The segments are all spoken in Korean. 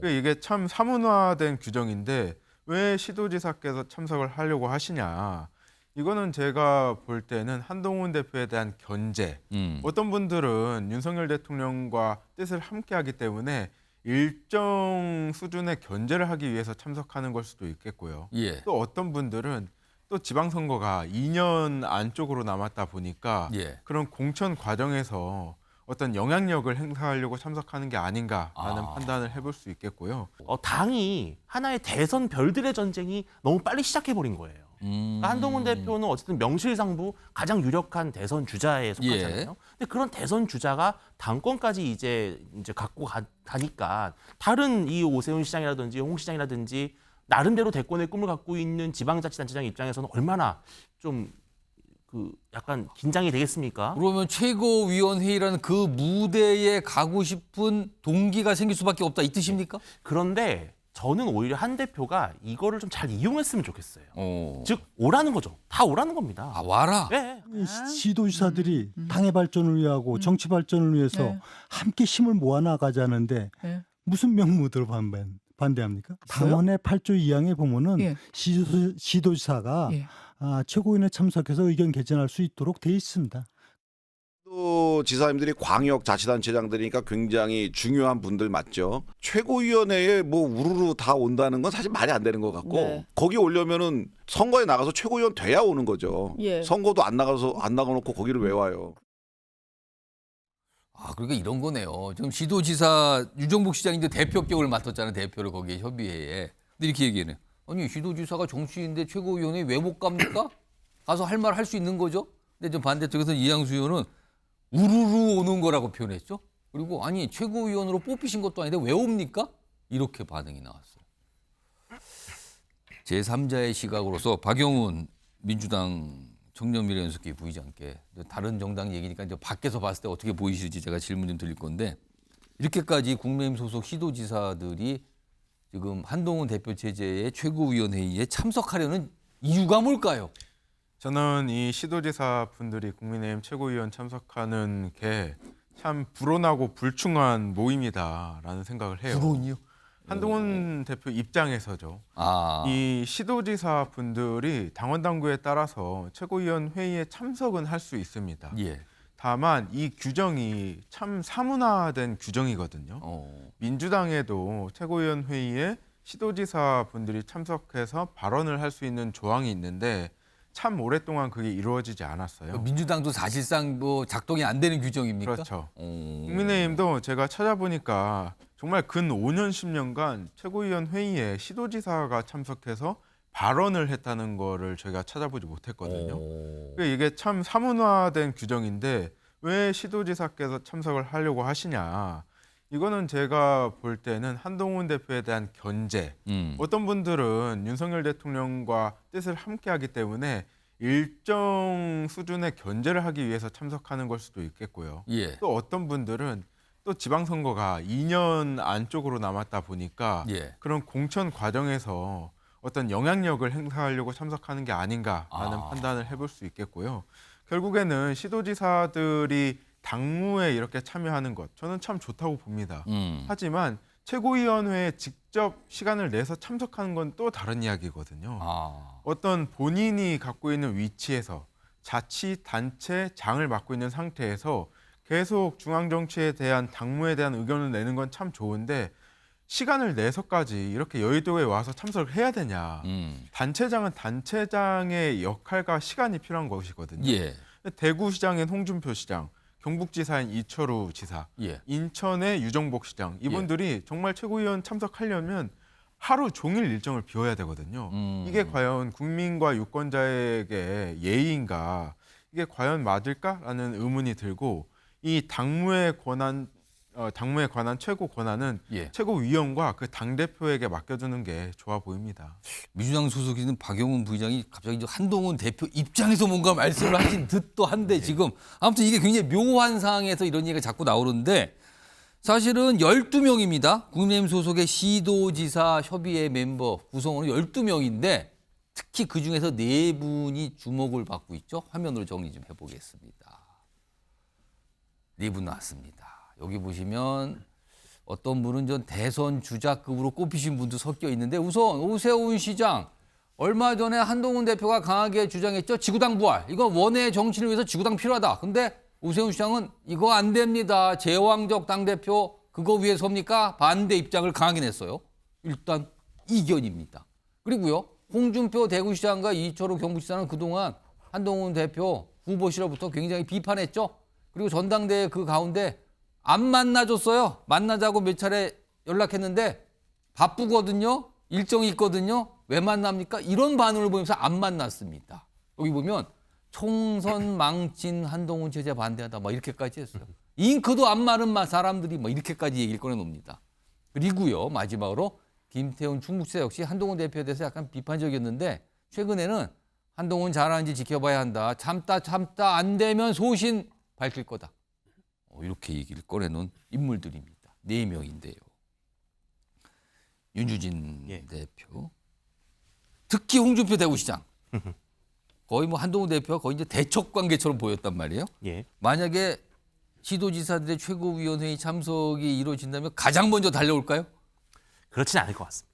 이게 참 사문화된 규정인데 왜 시도지사께서 참석을 하려고 하시냐. 이거는 제가 볼 때는 한동훈 대표에 대한 견제. 어떤 분들은 윤석열 대통령과 뜻을 함께하기 때문에 일정 수준의 견제를 하기 위해서 참석하는 걸 수도 있겠고요. 예. 또 어떤 분들은 또 지방선거가 2년 안쪽으로 남았다 보니까 예. 그런 공천 과정에서 어떤 영향력을 행사하려고 참석하는 게 아닌가라는 판단을 해볼 수 있겠고요. 당이 하나의 대선 별들의 전쟁이 너무 빨리 시작해버린 거예요. 그러니까 한동훈 대표는 어쨌든 명실상부 가장 유력한 대선 주자에 속하잖아요. 예. 근데 그런 대선 주자가 당권까지 이제 갖고 가니까 다른 이 오세훈 시장이라든지 홍 시장이라든지 나름대로 대권의 꿈을 갖고 있는 지방자치단체장 입장에서는 얼마나 좀 약간 긴장이 되겠습니까? 그러면 최고위원회의라는 그 무대에 가고 싶은 동기가 생길 수밖에 없다 이 뜻입니까? 그런데 저는 오히려 한 대표가 이거를 좀 잘 이용했으면 좋겠어요. 어. 즉 오라는 거죠. 다 오라는 겁니다. 아, 와라. 네. 시도지사들이 당의 발전을 위하고 정치 발전을 위해서 네. 함께 힘을 모아나가자는데 네. 무슨 명목으로 반대합니까? 당원의 8조 2항에 보면은 예. 시도지사가 예. 최고위원회 참석해서 의견 개진할 수 있도록 돼 있습니다. 또 지사님들이 광역자치단체장들이니까 굉장히 중요한 분들 맞죠. 최고위원회에 뭐 우르르 다 온다는 건 사실 말이 안 되는 것 같고 네. 거기 오려면은 선거에 나가서 최고위원 돼야 오는 거죠. 예. 선거도 안 나가놓고 거기를 왜 와요? 아, 그러니까 이런 거네요. 지금 시도지사 유정복 시장인데 대표격을 맡았잖아요. 대표를 거기에 협의회에. 근데 이렇게 얘기해요. 아니 시도지사가 정치인인데 최고위원회 왜 못 갑니까? 가서 할 말 할 수 있는 거죠. 근데 좀 반대쪽에서 이양수 의원은 우르르 오는 거라고 표현했죠. 그리고 아니 최고위원으로 뽑히신 것도 아닌데 왜 옵니까? 이렇게 반응이 나왔어요. 제3자의 시각으로서 박영훈 민주당 청년미래연습회 부의장께 다른 정당 얘기니까 이제 밖에서 봤을 때 어떻게 보이실지 제가 질문 좀 드릴 건데 이렇게까지 국민의힘 소속 시도지사들이 지금 한동훈 대표 체제의 최고위원회의에 참석하려는 이유가 뭘까요? 저는 이 시도지사 분들이 국민의힘 최고위원 참석하는 게 참 불온하고 불충한 모임이다라는 생각을 해요. 불온이요? 한동훈 대표 입장에서죠. 아, 이 시도지사 분들이 당원 당규에 따라서 최고위원 회의에 참석은 할 수 있습니다. 예. 다만 이 규정이 참 사문화된 규정이거든요. 어. 민주당에도 최고위원 회의에 시도지사 분들이 참석해서 발언을 할 수 있는 조항이 있는데 참 오랫동안 그게 이루어지지 않았어요. 민주당도 사실상 뭐 작동이 안 되는 규정입니까? 그렇죠. 어. 국민의힘도 제가 찾아보니까 정말 근 5년 10년간 최고위원 회의에 시도지사가 참석해서 발언을 했다는 거를 저희가 찾아보지 못했거든요. 어. 이게 참 사문화된 규정인데 왜 시도지사께서 참석을 하려고 하시냐. 이거는 제가 볼 때는 한동훈 대표에 대한 견제. 어떤 분들은 윤석열 대통령과 뜻을 함께하기 때문에 일정 수준의 견제를 하기 위해서 참석하는 걸 수도 있겠고요. 예. 또 어떤 분들은 또 지방선거가 2년 안쪽으로 남았다 보니까 예. 그런 공천 과정에서 어떤 영향력을 행사하려고 참석하는 게 아닌가라는 판단을 해볼 수 있겠고요. 결국에는 시도지사들이 당무에 이렇게 참여하는 것 저는 참 좋다고 봅니다. 하지만 최고위원회에 직접 시간을 내서 참석하는 건 또 다른 이야기거든요. 아. 어떤 본인이 갖고 있는 위치에서 자치단체장을 맡고 있는 상태에서 계속 중앙정치에 대한 당무에 대한 의견을 내는 건 참 좋은데 시간을 내서까지 이렇게 여의도에 와서 참석을 해야 되냐. 단체장은 단체장의 역할과 시간이 필요한 것이거든요. 예. 대구시장엔 홍준표 시장, 경북지사인 이철우 지사, 예. 인천의 유정복 시장 이분들이 정말 최고위원 참석하려면 하루 종일 일정을 비워야 되거든요. 이게 과연 국민과 유권자에게 예의인가? 이게 과연 맞을까라는 의문이 들고 이 당무에 관한 최고 권한은 예. 최고위원과 그 당대표에게 맡겨두는 게 좋아 보입니다. 민주당 소속인 박영훈 부의장이 갑자기 이제 한동훈 대표 입장에서 뭔가 말씀을 하신 듯도 한데 지금 아무튼 이게 굉장히 묘한 상황에서 이런 얘기가 자꾸 나오는데 사실은 12명입니다. 국민의힘 소속의 시도지사 협의회 멤버 구성원은 12명인데 특히 그중에서 4분이 주목을 받고 있죠. 화면으로 정리 좀 해보겠습니다. 4분 나왔습니다. 여기 보시면 어떤 분은 전 대선 주자급으로 꼽히신 분도 섞여 있는데 우선 오세훈 시장 얼마 전에 한동훈 대표가 강하게 주장했죠. 지구당 부활. 이거 원외 정치를 위해서 지구당 필요하다. 근데 오세훈 시장은 이거 안 됩니다. 제왕적 당대표 그거 위해 섭니까? 반대 입장을 강하게 냈어요. 일단 이견입니다. 그리고요. 홍준표 대구시장과 이철우 경북시장은 그동안 한동훈 대표 후보시로부터 굉장히 비판했죠. 그리고 전당대회 그 가운데 안 만나줬어요. 만나자고 몇 차례 연락했는데 바쁘거든요. 일정이 있거든요. 왜 만납니까? 이런 반응을 보면서 안 만났습니다. 여기 보면 총선 망친 한동훈 체제 반대하다 막 이렇게까지 했어요. 잉크도 안 마른 사람들이 막 이렇게까지 얘기를 꺼내놉니다. 그리고요. 마지막으로 김태훈 충북지사 역시 한동훈 대표에 대해서 약간 비판적이었는데 최근에는 한동훈 잘하는지 지켜봐야 한다. 참다 안 되면 소신 밝힐 거다. 이렇게 얘기를 꺼내놓은 인물들입니다. 4명인데요. 윤주진 대표, 특히 홍준표 대구시장. 거의 뭐 한동훈 대표가 거의 이제 대척 관계처럼 보였단 말이에요. 예. 만약에 시도지사들의 최고위원회의 참석이 이루어진다면 가장 먼저 달려올까요? 그렇진 않을 것 같습니다.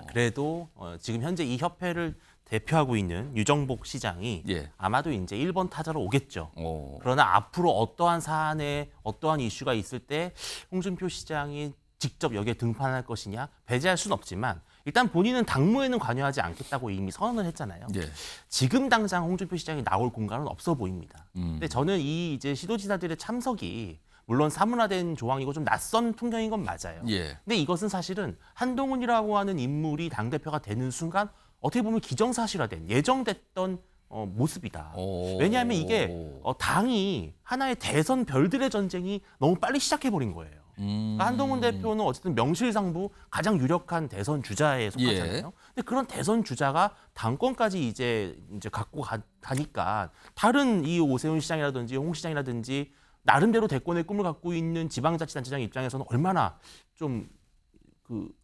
그래도 지금 현재 이 협회를 대표하고 있는 유정복 시장이 예. 아마도 이제 1번 타자로 오겠죠. 그러나 앞으로 어떠한 사안에 어떠한 이슈가 있을 때 홍준표 시장이 직접 여기에 등판할 것이냐 배제할 수는 없지만 일단 본인은 당무에는 관여하지 않겠다고 이미 선언을 했잖아요. 예. 지금 당장 홍준표 시장이 나올 공간은 없어 보입니다. 근데 저는 이 이제 시도지사들의 참석이 물론 사문화된 조항이고 좀 낯선 풍경인 건 맞아요. 예. 근데 이것은 사실은 한동훈이라고 하는 인물이 당대표가 되는 순간 어떻게 보면 기정사실화된 예정됐던 모습이다. 왜냐하면 이게 당이 하나의 대선 별들의 전쟁이 너무 빨리 시작해버린 거예요. 그러니까 한동훈 대표는 어쨌든 명실상부 가장 유력한 대선 주자에 속하잖아요. 예. 근데 그런 대선 주자가 당권까지 이제 갖고 가니까 다른 이 오세훈 시장이라든지 홍 시장이라든지 나름대로 대권의 꿈을 갖고 있는 지방자치단체장 입장에서는 얼마나 좀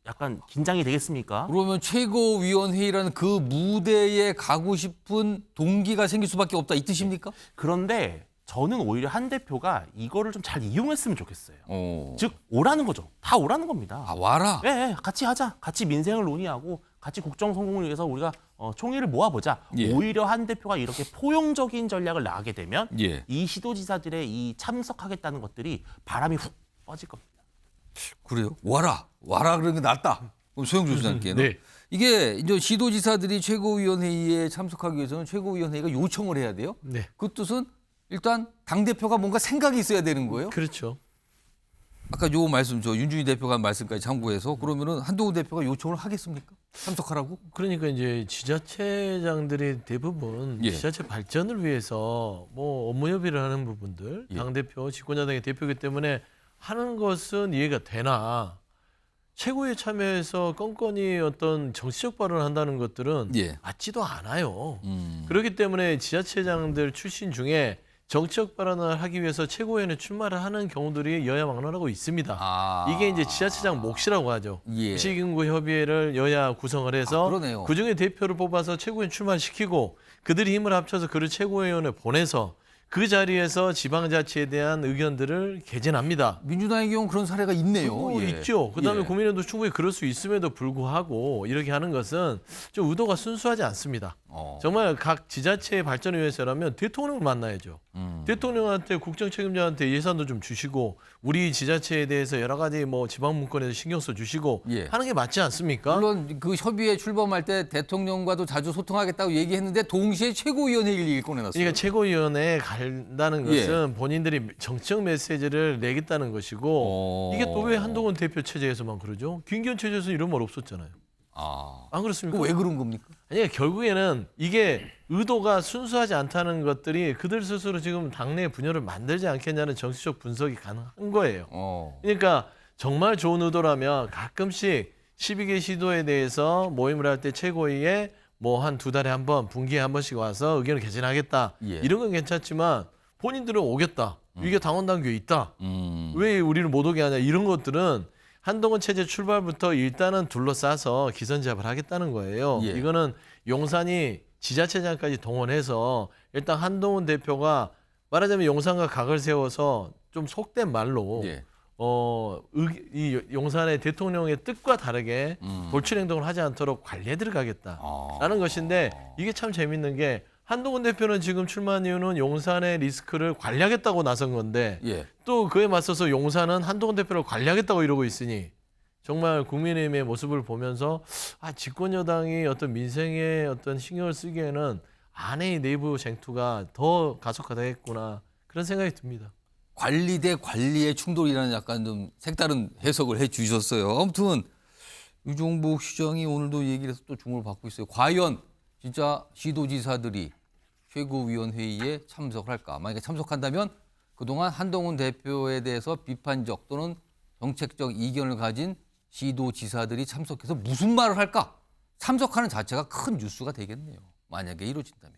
약간 긴장이 되겠습니까? 그러면 최고위원회의라는 그 무대에 가고 싶은 동기가 생길 수밖에 없다 이 뜻입니까? 그런데 저는 오히려 한 대표가 이거를 좀 잘 이용했으면 좋겠어요. 즉 오라는 거죠. 다 오라는 겁니다. 아 와라. 네, 같이 하자. 같이 민생을 논의하고 같이 국정 성공을 위해서 우리가 총의를 모아보자. 예. 오히려 한 대표가 이렇게 포용적인 전략을 나가게 되면 예. 이 시도지사들의 이 참석하겠다는 것들이 바람이 훅 빠질 겁니다. 그래요? 와라 그러는 게 낫다. 그럼 소영주 소장님께는 네. 이게 이제 시도지사들이 최고위원회의에 참석하기 위해서는 최고위원회의가 요청을 해야 돼요. 네. 그 뜻은 일단 당 대표가 뭔가 생각이 있어야 되는 거예요. 그렇죠. 아까 요 말씀 저 윤준희 대표가 한 말씀까지 참고해서 그러면은 한동훈 대표가 요청을 하겠습니까? 참석하라고? 그러니까 이제 지자체장들이 대부분 예. 지자체 발전을 위해서 뭐 업무 협의를 하는 부분들 예. 당 대표, 집권여당의 대표이기 때문에 하는 것은 이해가 되나 최고위에 참여해서 건건히 어떤 정치적 발언을 한다는 것들은 예. 맞지도 않아요. 그렇기 때문에 지자체장들 출신 중에 정치적 발언을 하기 위해서 최고위원회 출마를 하는 경우들이 여야 막론하고 있습니다. 아. 이게 이제 지자체장 몫이라고 하죠. 예. 시군구 협의회를 여야 구성을 해서 그러네요. 그중에 대표를 뽑아서 최고위원 출마시키고 그들이 힘을 합쳐서 그를 최고위원회 보내서 그 자리에서 지방자치에 대한 의견들을 개진합니다. 민주당의 경우 그런 사례가 있네요. 예. 있죠. 그다음에 예. 국민의힘도 충분히 그럴 수 있음에도 불구하고 이렇게 하는 것은 좀 의도가 순수하지 않습니다. 정말 각 지자체의 발전을 위해서라면 대통령을 만나야죠. 대통령한테 국정 책임자한테 예산도 좀 주시고 우리 지자체에 대해서 여러 가지 뭐 지방 문건에서 신경 써 주시고 예. 하는 게 맞지 않습니까? 물론 그 협의회 출범할 때 대통령과도 자주 소통하겠다고 얘기했는데 동시에 최고위원회의를 얘기를 꺼내놨어요. 그러니까 최고위원회에 간다는 예. 것은 본인들이 정치적 메시지를 내겠다는 것이고 이게 또 왜 한동훈 대표 체제에서만 그러죠? 김기현 체제에서 이런 말 없었잖아요. 안 그렇습니까? 왜 그런 겁니까? 아니 결국에는 이게 의도가 순수하지 않다는 것들이 그들 스스로 지금 당내 분열을 만들지 않겠냐는 정치적 분석이 가능한 거예요. 그러니까 정말 좋은 의도라면 가끔씩 12개 시도에 대해서 모임을 할 때 최고위에 뭐 한 2달에 한 번, 분기에 한 번씩 와서 의견을 개진하겠다. 예. 이런 건 괜찮지만 본인들은 오겠다. 이게 당원 당규에 있다. 왜 우리를 못 오게 하냐. 이런 것들은 한동훈 체제 출발부터 일단은 둘러싸서 기선제압을 하겠다는 거예요. 예. 이거는 용산이 지자체장까지 동원해서 일단 한동훈 대표가 말하자면 용산과 각을 세워서 좀 속된 말로 예. 이 용산의 대통령의 뜻과 다르게 돌출 행동을 하지 않도록 관리에 들어가겠다라는 것인데 이게 참 재밌는 게 한동훈 대표는 지금 출마한 이유는 용산의 리스크를 관리하겠다고 나선 건데 예. 또 그에 맞서서 용산은 한동훈 대표를 관리하겠다고 이러고 있으니 정말 국민의힘의 모습을 보면서 집권 여당이 어떤 민생에 어떤 신경을 쓰기에는 안의 내부 쟁투가 더 가속화되겠구나 그런 생각이 듭니다. 관리 대 관리의 충돌이라는 약간 좀 색다른 해석을 해 주셨어요. 아무튼 유종복 시장이 오늘도 얘기를 해서 또 주목을 받고 있어요. 과연 진짜 시도지사들이 최고위원회의에 참석을 할까? 만약에 참석한다면 그동안 한동훈 대표에 대해서 비판적 또는 정책적 이견을 가진 시도지사들이 참석해서 무슨 말을 할까? 참석하는 자체가 큰 뉴스가 되겠네요. 만약에 이루어진다면.